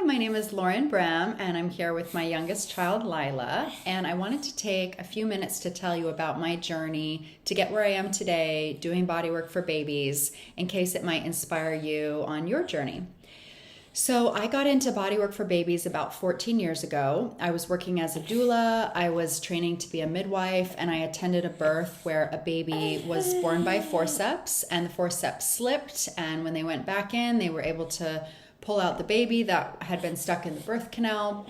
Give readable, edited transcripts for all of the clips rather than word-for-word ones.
my name is Lauren Bram, and I'm here with my youngest child, Lila. And I wanted to take a few minutes to tell you about my journey to get where I am today, doing bodywork for babies, in case it might inspire you on your journey. So I got into bodywork for babies about 14 years ago. I was working as a doula, I was training to be a midwife, and I attended a birth where a baby was born by forceps, and the forceps slipped, and when they went back in, they were able to pull out the baby that had been stuck in the birth canal,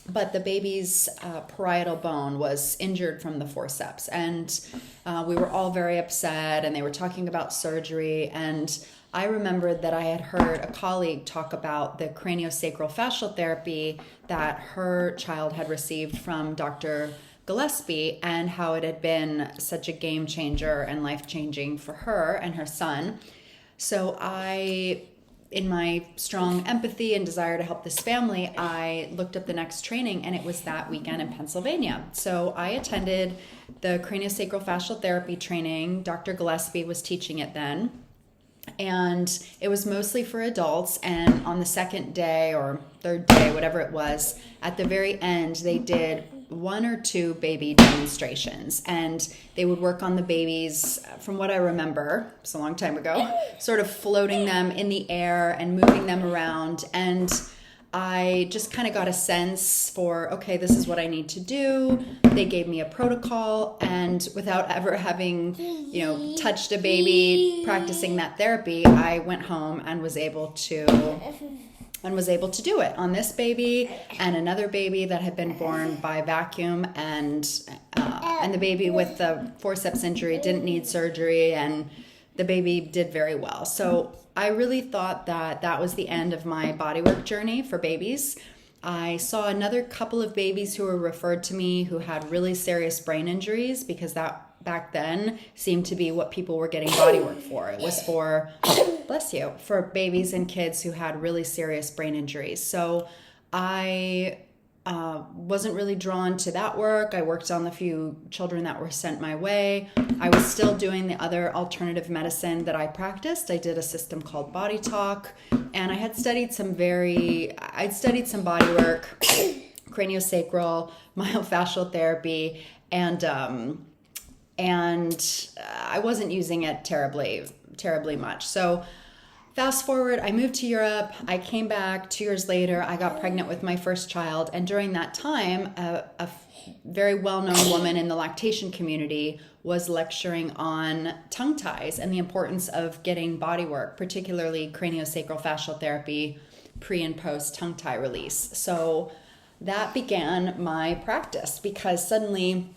but the baby's parietal bone was injured from the forceps, and we were all very upset, and they were talking about surgery, and I remembered that I had heard a colleague talk about the craniosacral fascial therapy that her child had received from Dr. Gillespie, and how it had been such a game changer and life-changing for her and her son. So in my strong empathy and desire to help this family, I looked up the next training, and it was that weekend in Pennsylvania. So I attended the craniosacral fascial therapy training. Dr. Gillespie was teaching it then, and it was mostly for adults. And on the second day or third day, whatever it was, at the very end, they did one or two baby demonstrations, and they would work on the babies, from what I remember, it's a long time ago, sort of floating them in the air and moving them around. And I just kind of got a sense for, okay, this is what I need to do. They gave me a protocol, and without ever having, touched a baby practicing that therapy, I went home and was able to do it on this baby and another baby that had been born by vacuum, and the baby with the forceps injury didn't need surgery, and the baby did very well. So I really thought that was the end of my bodywork journey for babies. I saw another couple of babies who were referred to me who had really serious brain injuries, because that back then seemed to be what people were getting bodywork for. It was for, bless you, for babies and kids who had really serious brain injuries. So I wasn't really drawn to that work. I worked on the few children that were sent my way. I was still doing the other alternative medicine that I practiced. I did a system called Body Talk, and I had studied some bodywork, craniosacral, myofascial therapy, and I wasn't using it terribly much. So fast forward, I moved to Europe. I came back 2 years later. I got pregnant with my first child. And during that time, a very well-known woman in the lactation community was lecturing on tongue ties and the importance of getting body work, particularly craniosacral fascial therapy, pre and post tongue tie release. So that began my practice, because suddenly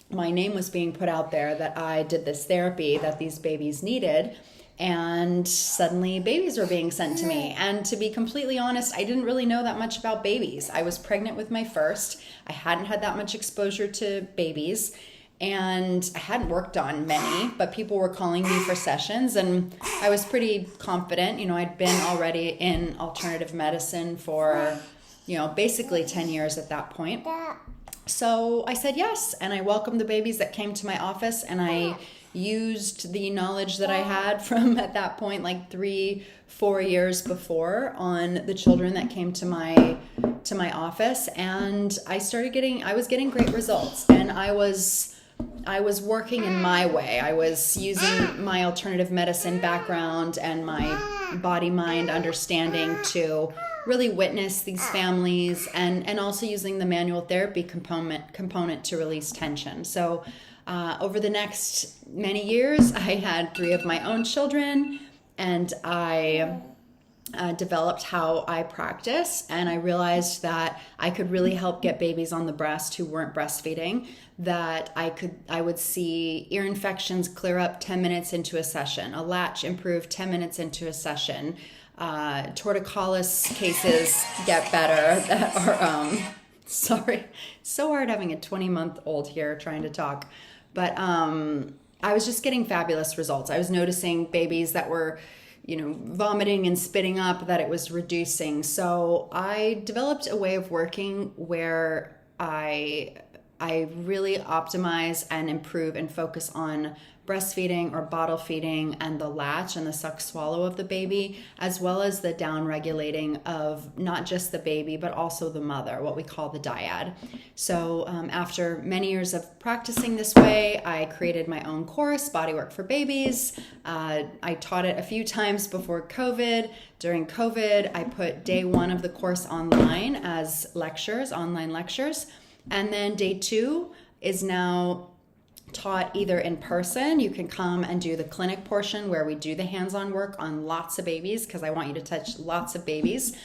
my name was being put out there that I did this therapy that these babies needed. And suddenly babies were being sent to me. And to be completely honest, I didn't really know that much about babies. I was pregnant with my first. I hadn't had that much exposure to babies, and I hadn't worked on many, but people were calling me for sessions, and I was pretty confident. I'd been already in alternative medicine for, basically 10 years at that point. So I said yes, and I welcomed the babies that came to my office, and I used the knowledge that I had from, at that point, like 3-4 years before, on the children that came to my office, and I was getting great results, and I was working in my way. I was using my alternative medicine background and my body-mind understanding to really witness these families, and also using the manual therapy component to release tension. So over the next many years, I had 3 of my own children, and I developed how I practice, and I realized that I could really help get babies on the breast who weren't breastfeeding, that I would see ear infections clear up 10 minutes into a session, a latch improve 10 minutes into a session, torticollis cases get better that are, sorry, so hard having a 20-month-old here trying to talk, but I was just getting fabulous results. I was noticing babies that were vomiting and spitting up, that it was reducing. So I developed a way of working where I really optimize and improve and focus on breastfeeding or bottle feeding and the latch and the suck swallow of the baby, as well as the down regulating of not just the baby, but also the mother, what we call the dyad. So after many years of practicing this way, I created my own course, Bodywork for Babies. I taught it a few times before COVID. During COVID, I put day 1 of the course online as lectures, online lectures. And then day 2 is now taught either in person. You can come and do the clinic portion where we do the hands-on work on lots of babies, because I want you to touch lots of babies.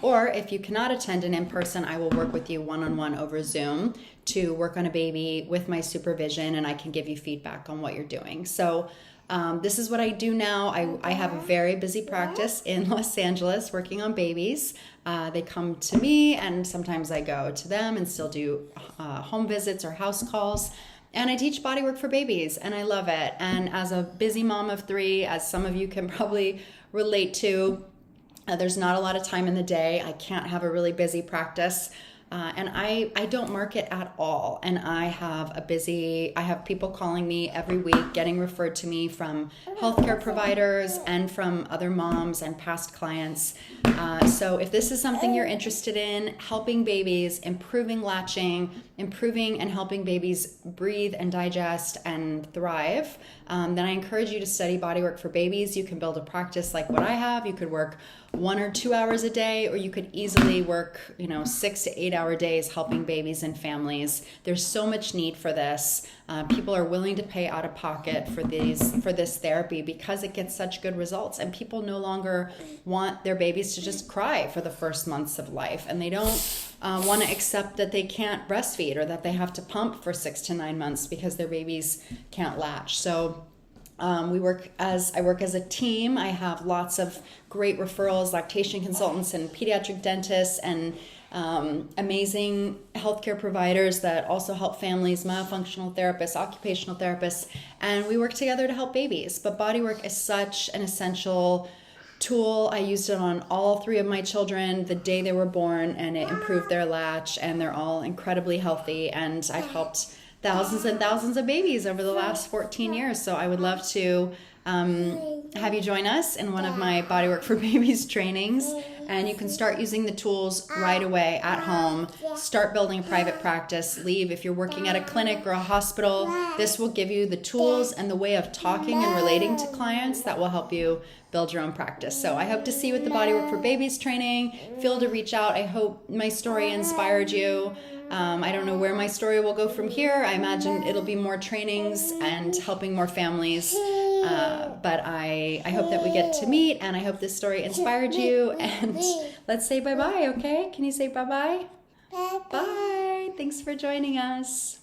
Or if you cannot attend an in-person, I will work with you one-on-one over Zoom to work on a baby with my supervision, and I can give you feedback on what you're doing. So this is what I do now. I have a very busy practice in Los Angeles working on babies. They come to me, and sometimes I go to them and still do home visits or house calls. And I teach bodywork for babies, and I love it. And as a busy mom of 3, as some of you can probably relate to, there's not a lot of time in the day. I can't have a really busy practice. And I don't market at all. And I have people calling me every week, getting referred to me from healthcare providers and from other moms and past clients. So if this is something you're interested in, helping babies, improving latching, improving and helping babies breathe and digest and thrive, then I encourage you to study Bodywork for Babies. You can build a practice like what I have. You could work 1 or 2 hours a day, or you could easily work, 6 to 8 hour days helping babies and families. There's so much need for this. People are willing to pay out of pocket for this therapy because it gets such good results, and people no longer want their babies to just cry for the first months of life, and they don't want to accept that they can't breastfeed or that they have to pump for 6 to 9 months because their babies can't latch. So I work as a team. I have lots of great referrals, lactation consultants and pediatric dentists and amazing healthcare providers that also help families, myofunctional therapists, occupational therapists, and we work together to help babies. But bodywork is such an essential tool. I used it on all 3 of my children the day they were born, and it improved their latch, and they're all incredibly healthy, and I've helped thousands and thousands of babies over the last 14 years. So I would love to have you join us in one of my Bodywork for Babies trainings, and you can start using the tools right away at home. Start building a private practice. Leave if you're working at a clinic or a hospital. This will give you the tools and the way of talking and relating to clients that will help you build your own practice. So I hope to see you at the Bodywork for Babies training. Feel to reach out. I hope my story inspired you. I don't know where my story will go from here. I imagine it'll be more trainings and helping more families. But I hope that we get to meet, and I hope this story inspired you. And let's say bye-bye, okay? Can you say bye-bye? Bye. Thanks for joining us.